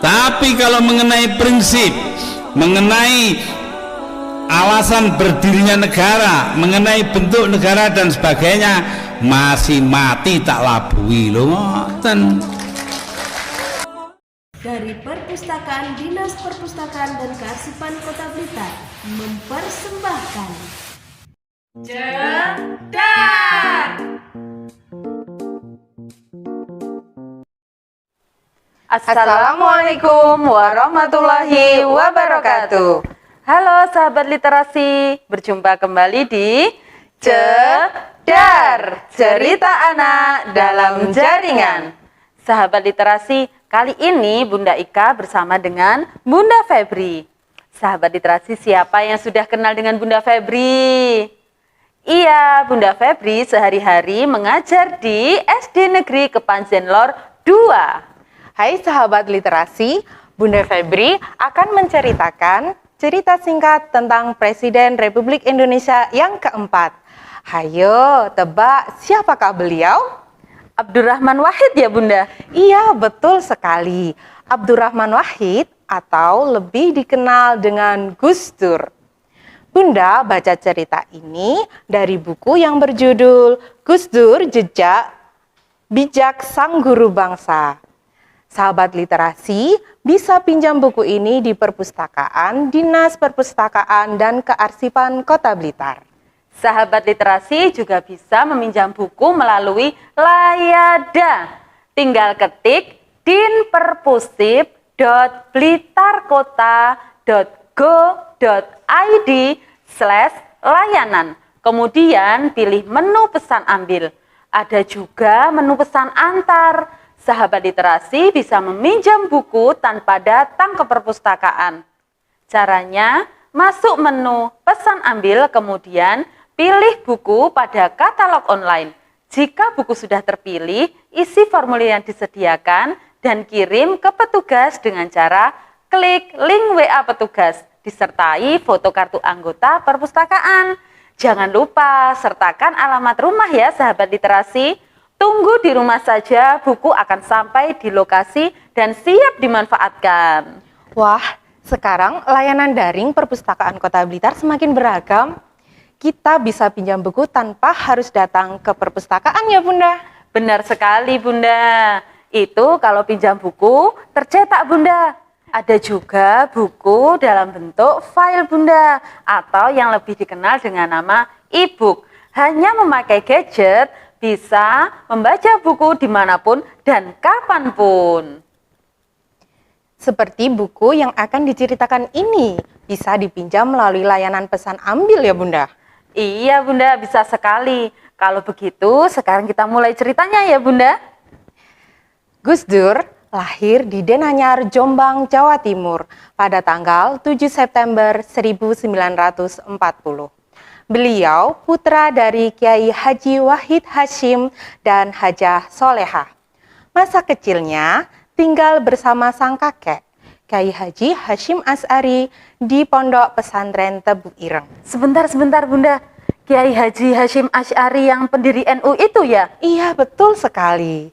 Tapi kalau mengenai prinsip, mengenai alasan berdirinya negara, mengenai bentuk negara dan sebagainya, masih mati tak labui loh ngoten. Dari Perpustakaan Dinas Perpustakaan dan Kearsipan Kota Blitar mempersembahkan Jedar. Assalamualaikum warahmatullahi wabarakatuh. Halo sahabat literasi, berjumpa kembali di Jedar, cerita anak dalam jaringan. Sahabat literasi, kali ini Bunda Ika bersama dengan Bunda Febri. Sahabat literasi, siapa yang sudah kenal dengan Bunda Febri? Iya, Bunda Febri sehari-hari mengajar di SD Negeri Kepanjen Lor 2. Hai sahabat literasi, Bunda Febri akan menceritakan cerita singkat tentang Presiden Republik Indonesia yang keempat. Hayo, tebak siapakah beliau? Abdurrahman Wahid ya Bunda? Iya, betul sekali. Abdurrahman Wahid atau lebih dikenal dengan Gus Dur. Bunda baca cerita ini dari buku yang berjudul Gus Dur Jejak Bijak Sang Guru Bangsa. Sahabat literasi bisa pinjam buku ini di Perpustakaan Dinas Perpustakaan dan Kearsipan Kota Blitar. Sahabat literasi juga bisa meminjam buku melalui Layada. Tinggal ketik dinperpustip.blitarkota.go.id/layanan. Kemudian pilih menu pesan ambil. Ada juga menu pesan antar. Sahabat literasi bisa meminjam buku tanpa datang ke perpustakaan. Caranya, masuk menu pesan ambil, kemudian pilih buku pada katalog online. Jika buku sudah terpilih, isi formulir yang disediakan dan kirim ke petugas dengan cara klik link WA petugas, disertai foto kartu anggota perpustakaan. Jangan lupa sertakan alamat rumah ya sahabat literasi. Tunggu di rumah saja, buku akan sampai di lokasi dan siap dimanfaatkan. Wah, sekarang layanan daring Perpustakaan Kota Blitar semakin beragam. Kita bisa pinjam buku tanpa harus datang ke perpustakaan ya Bunda? Benar sekali Bunda. Itu kalau pinjam buku tercetak Bunda. Ada juga buku dalam bentuk file Bunda, atau yang lebih dikenal dengan nama e-book. Hanya memakai gadget, bisa membaca buku dimanapun dan kapanpun. Seperti buku yang akan diceritakan ini, bisa dipinjam melalui layanan pesan ambil ya Bunda? Iya Bunda, bisa sekali. Kalau begitu, sekarang kita mulai ceritanya ya Bunda. Gus Dur lahir di Denanyar, Jombang, Jawa Timur pada tanggal 7 September 1940. Beliau putra dari Kiai Haji Wahid Hasyim dan Hajah Solehah. Masa kecilnya tinggal bersama sang kakek, Kiai Haji Hasyim Asy'ari di Pondok Pesantren Tebu Ireng. Sebentar Bunda, Kiai Haji Hasyim Asy'ari yang pendiri NU itu ya? Iya, betul sekali.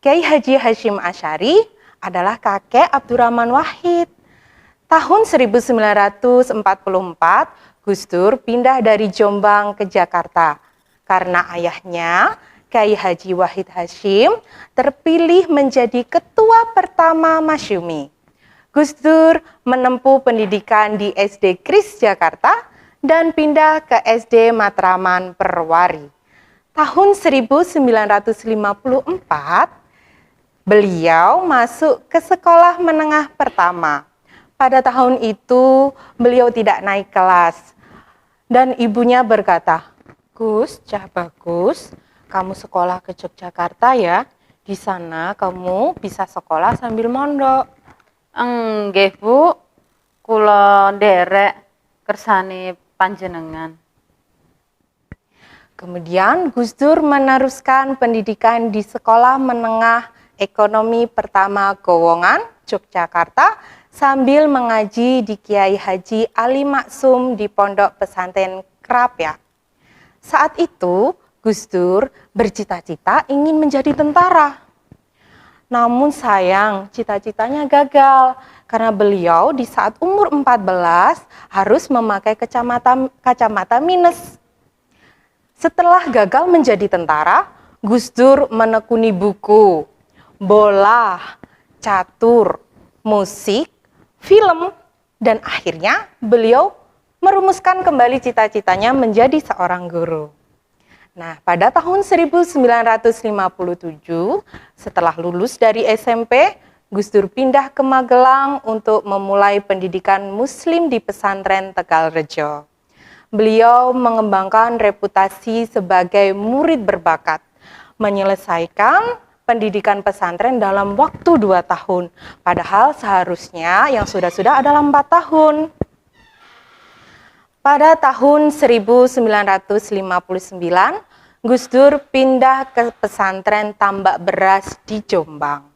Kiai Haji Hasyim Asy'ari adalah kakek Abdurrahman Wahid. Tahun 1944, Gus Dur pindah dari Jombang ke Jakarta karena ayahnya, Kiai Haji Wahid Hasyim, terpilih menjadi ketua pertama Masyumi. Gus Dur menempuh pendidikan di SD Kris Jakarta dan pindah ke SD Matraman Perwari. Tahun 1954, beliau masuk ke sekolah menengah pertama. Pada tahun itu, beliau tidak naik kelas. Dan ibunya berkata, "Gus, cah bagus, kamu sekolah ke Yogyakarta ya. Di sana kamu bisa sekolah sambil mondok." Nggih Bu, kula nderek kersane panjenengan. Kemudian Gus Dur meneruskan pendidikan di Sekolah Menengah Ekonomi Pertama Gowongan, Yogyakarta, sambil mengaji di Kiai Haji Ali Maksum di Pondok Pesantren Krapyak. Saat itu, Gus Dur bercita-cita ingin menjadi tentara. Namun sayang, cita-citanya gagal karena beliau di saat umur 14 harus memakai kacamata minus. Setelah gagal menjadi tentara, Gus Dur menekuni buku, bola, catur, musik, film, dan akhirnya beliau merumuskan kembali cita-citanya menjadi seorang guru. Nah, pada tahun 1957, setelah lulus dari SMP, Gus Dur pindah ke Magelang untuk memulai pendidikan Muslim di pesantren Tegalrejo. Beliau mengembangkan reputasi sebagai murid berbakat, menyelesaikan pendidikan pesantren dalam waktu 2 tahun, padahal seharusnya yang sudah-sudah adalah 4 tahun. Pada tahun 1959, Gus Dur pindah ke pesantren Tambak Beras di Jombang.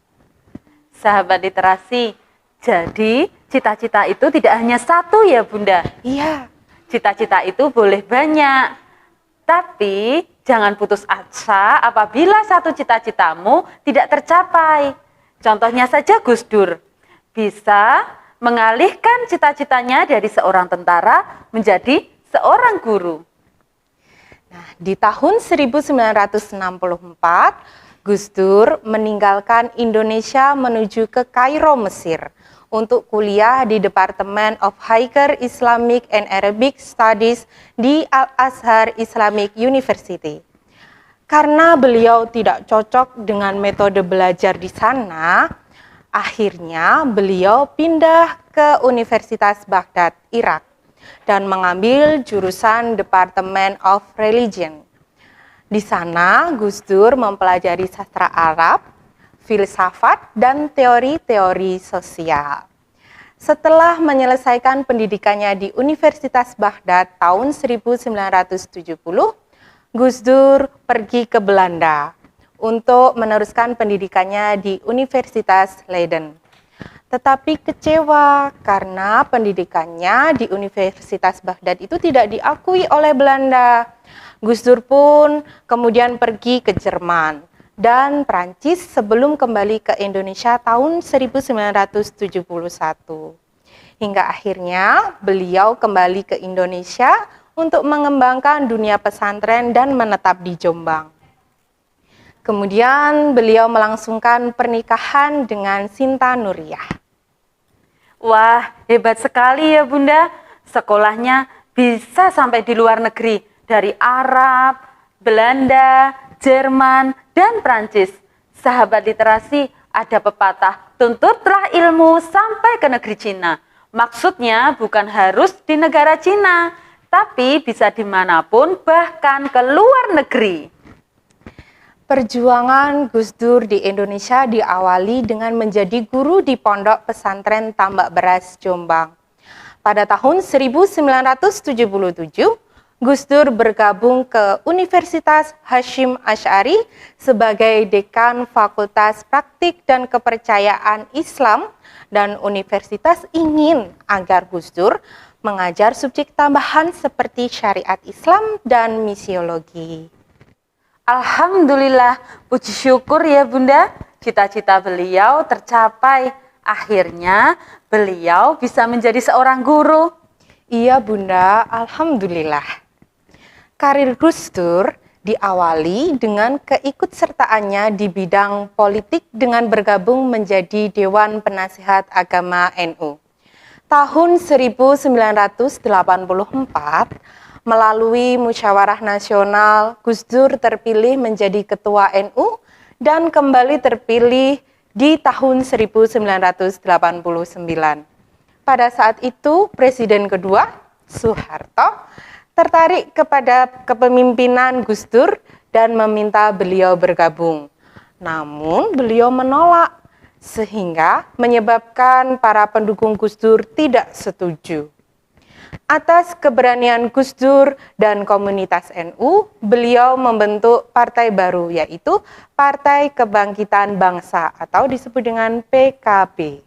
Sahabat literasi, jadi cita-cita itu tidak hanya satu ya Bunda? Iya. Cita-cita itu boleh banyak, tapi jangan putus asa apabila satu cita-citamu tidak tercapai. Contohnya saja Gus Dur, bisa mengalihkan cita-citanya dari seorang tentara menjadi seorang guru. Nah, di tahun 1964, Gus Dur meninggalkan Indonesia menuju ke Kairo, Mesir, untuk kuliah di Department of Higher Islamic and Arabic Studies di Al-Azhar Islamic University. Karena beliau tidak cocok dengan metode belajar di sana, akhirnya beliau pindah ke Universitas Baghdad, Irak, dan mengambil jurusan Department of Religion. Di sana, Gus Dur mempelajari sastra Arab, filsafat, dan teori-teori sosial. Setelah menyelesaikan pendidikannya di Universitas Baghdad tahun 1970, Gus Dur pergi ke Belanda untuk meneruskan pendidikannya di Universitas Leiden. Tetapi kecewa karena pendidikannya di Universitas Baghdad itu tidak diakui oleh Belanda. Gus Dur pun kemudian pergi ke Jerman dan Prancis sebelum kembali ke Indonesia tahun 1971. Hingga akhirnya beliau kembali ke Indonesia untuk mengembangkan dunia pesantren dan menetap di Jombang. Kemudian beliau melangsungkan pernikahan dengan Sinta Nuriyah. Wah, hebat sekali ya Bunda. Sekolahnya bisa sampai di luar negeri, dari Arab, Belanda, Jerman, dan Prancis. Sahabat literasi, ada pepatah, tuntutlah ilmu sampai ke negeri Cina. Maksudnya bukan harus di negara Cina, tapi bisa dimanapun, bahkan ke luar negeri. Perjuangan Gus Dur di Indonesia diawali dengan menjadi guru di Pondok Pesantren Tambak Beras, Jombang. Pada tahun 1977, Gus Dur bergabung ke Universitas Hasyim Asy'ari sebagai Dekan Fakultas Praktik dan Kepercayaan Islam, dan universitas ingin agar Gus Dur mengajar subjek tambahan seperti syariat Islam dan misiologi. Alhamdulillah, puji syukur ya Bunda, cita-cita beliau tercapai. Akhirnya beliau bisa menjadi seorang guru. Iya Bunda, Alhamdulillah. Karir Gus Dur diawali dengan keikutsertaannya di bidang politik dengan bergabung menjadi Dewan Penasihat Agama NU. Tahun 1984, melalui musyawarah nasional, Gus Dur terpilih menjadi ketua NU dan kembali terpilih di tahun 1989. Pada saat itu, Presiden kedua, Soeharto, tertarik kepada kepemimpinan Gus Dur dan meminta beliau bergabung. Namun, beliau menolak, sehingga menyebabkan para pendukung Gus Dur tidak setuju. Atas keberanian Gus Dur dan komunitas NU, beliau membentuk partai baru, yaitu Partai Kebangkitan Bangsa atau disebut dengan PKB.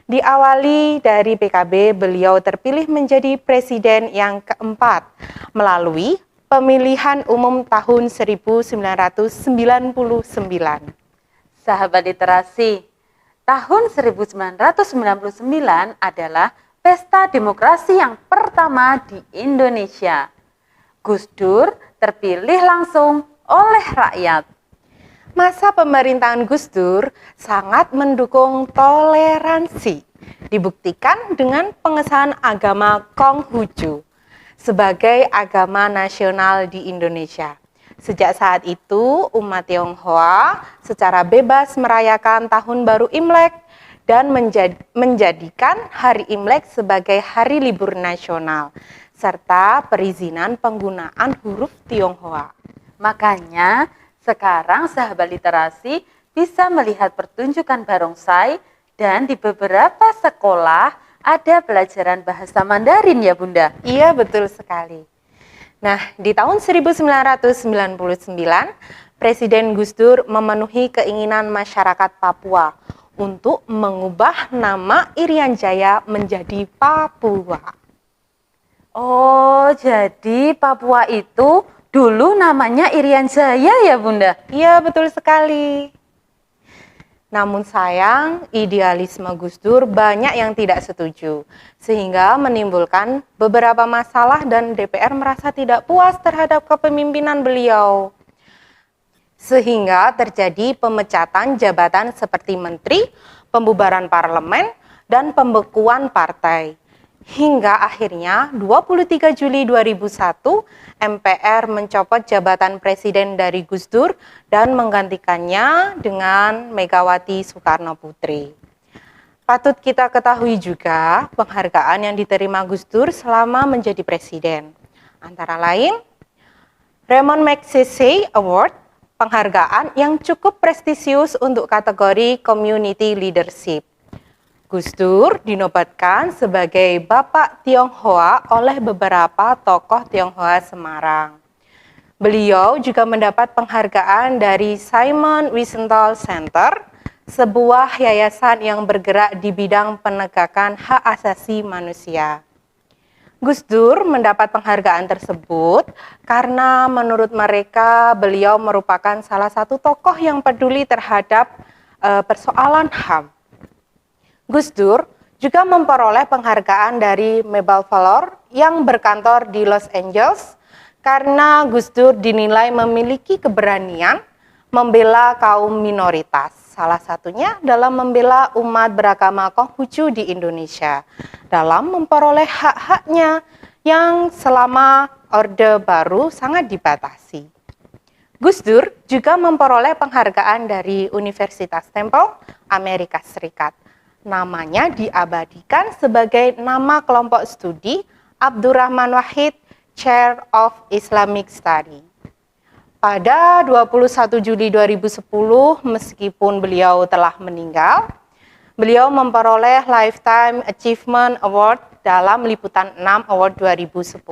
Diawali dari PKB, beliau terpilih menjadi presiden yang keempat melalui pemilihan umum tahun 1999. Sahabat literasi, tahun 1999 adalah pesta demokrasi yang pertama di Indonesia. Gus Dur terpilih langsung oleh rakyat. Masa pemerintahan Gus Dur sangat mendukung toleransi, dibuktikan dengan pengesahan agama Konghucu sebagai agama nasional di Indonesia. Sejak saat itu, umat Tionghoa secara bebas merayakan Tahun Baru Imlek dan menjadikan Hari Imlek sebagai hari libur nasional, serta perizinan penggunaan huruf Tionghoa. Makanya, sekarang sahabat literasi bisa melihat pertunjukan barongsai dan di beberapa sekolah ada pelajaran bahasa Mandarin ya Bunda? Iya, betul sekali. Nah, di tahun 1999, Presiden Gus Dur memenuhi keinginan masyarakat Papua untuk mengubah nama Irian Jaya menjadi Papua. Oh, jadi Papua itu dulu namanya Irian Jaya ya Bunda? Iya, betul sekali. Namun sayang, idealisme Gus Dur banyak yang tidak setuju, sehingga menimbulkan beberapa masalah dan DPR merasa tidak puas terhadap kepemimpinan beliau. Sehingga terjadi pemecatan jabatan seperti menteri, pembubaran parlemen, dan pembekuan partai. Hingga akhirnya 23 Juli 2001, MPR mencopot jabatan presiden dari Gus Dur dan menggantikannya dengan Megawati Soekarno Putri. Patut kita ketahui juga penghargaan yang diterima Gus Dur selama menjadi presiden. Antara lain, Raymond Magsaysay Award, penghargaan yang cukup prestisius untuk kategori Community Leadership. Gus Dur dinobatkan sebagai Bapak Tionghoa oleh beberapa tokoh Tionghoa Semarang. Beliau juga mendapat penghargaan dari Simon Wiesenthal Center, sebuah yayasan yang bergerak di bidang penegakan hak asasi manusia. Gus Dur mendapat penghargaan tersebut karena menurut mereka beliau merupakan salah satu tokoh yang peduli terhadap persoalan HAM. Gus Dur juga memperoleh penghargaan dari Medal Valor yang berkantor di Los Angeles karena Gus Dur dinilai memiliki keberanian membela kaum minoritas, salah satunya dalam membela umat beragama Konghucu di Indonesia, dalam memperoleh hak-haknya yang selama Orde Baru sangat dibatasi. Gus Dur juga memperoleh penghargaan dari Universitas Temple, Amerika Serikat. Namanya diabadikan sebagai nama kelompok studi Abdurrahman Wahid Chair of Islamic Study. Pada 21 Juli 2010, meskipun beliau telah meninggal, beliau memperoleh Lifetime Achievement Award dalam Liputan 6 Award 2010.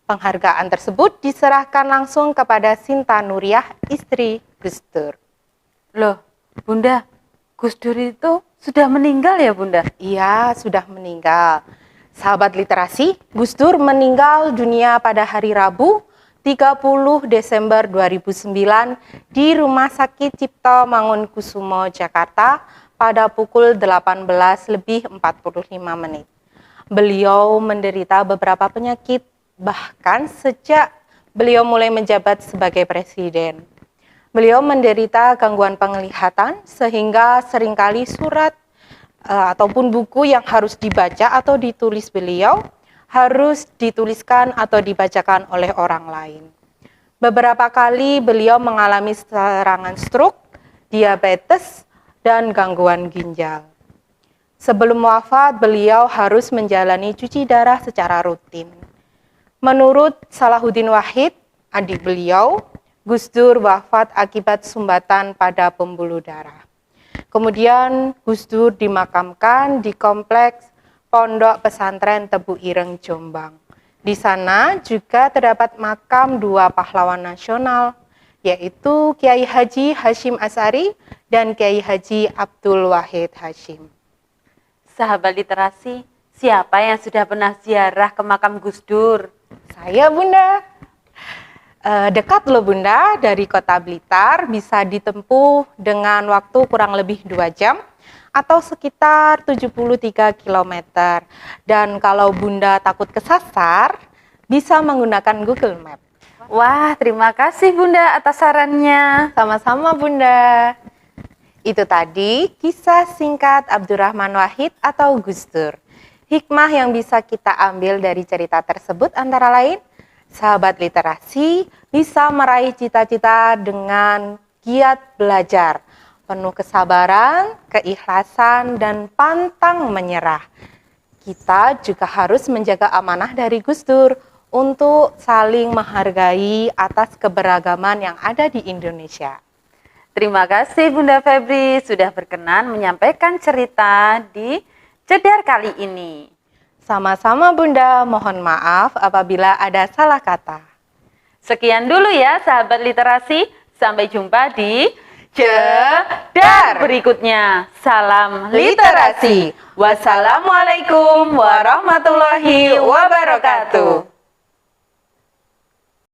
Penghargaan tersebut diserahkan langsung kepada Sinta Nuriyah, istri Gus Dur. Loh, Bunda, Gus Dur itu sudah meninggal ya Bunda? Iya, sudah meninggal. Sahabat literasi, Gus Dur meninggal dunia pada hari Rabu 30 Desember 2009 di Rumah Sakit Cipto Mangunkusumo, Jakarta pada pukul 18:45. Beliau menderita beberapa penyakit, bahkan sejak beliau mulai menjabat sebagai presiden. Beliau menderita gangguan penglihatan sehingga seringkali surat ataupun buku yang harus dibaca atau ditulis beliau harus dituliskan atau dibacakan oleh orang lain. Beberapa kali beliau mengalami serangan stroke, diabetes, dan gangguan ginjal. Sebelum wafat, beliau harus menjalani cuci darah secara rutin. Menurut Salahuddin Wahid, adik beliau, Gus Dur wafat akibat sumbatan pada pembuluh darah. Kemudian Gus Dur dimakamkan di kompleks Pondok Pesantren Tebu Ireng, Jombang. Di sana juga terdapat makam dua pahlawan nasional, yaitu Kiai Haji Hashim Asy'ari dan Kiai Haji Abdul Wahid Hashim. Sahabat literasi, siapa yang sudah pernah ziarah ke makam Gus Dur? Saya, Bunda. Dekat loh Bunda, dari Kota Blitar bisa ditempuh dengan waktu kurang lebih 2 jam atau sekitar 73 km. Dan kalau Bunda takut kesasar, bisa menggunakan Google Map. Wah, terima kasih Bunda atas sarannya. Sama-sama Bunda. Itu tadi kisah singkat Abdurrahman Wahid atau Gus Dur. Hikmah yang bisa kita ambil dari cerita tersebut antara lain, sahabat literasi bisa meraih cita-cita dengan giat belajar, penuh kesabaran, keikhlasan, dan pantang menyerah. Kita juga harus menjaga amanah dari Gus Dur untuk saling menghargai atas keberagaman yang ada di Indonesia. Terima kasih Bunda Febri sudah berkenan menyampaikan cerita di Cedar kali ini. Sama-sama Bunda, mohon maaf apabila ada salah kata. Sekian dulu ya sahabat literasi, sampai jumpa di Cedar berikutnya. Salam literasi. Wassalamualaikum warahmatullahi wabarakatuh.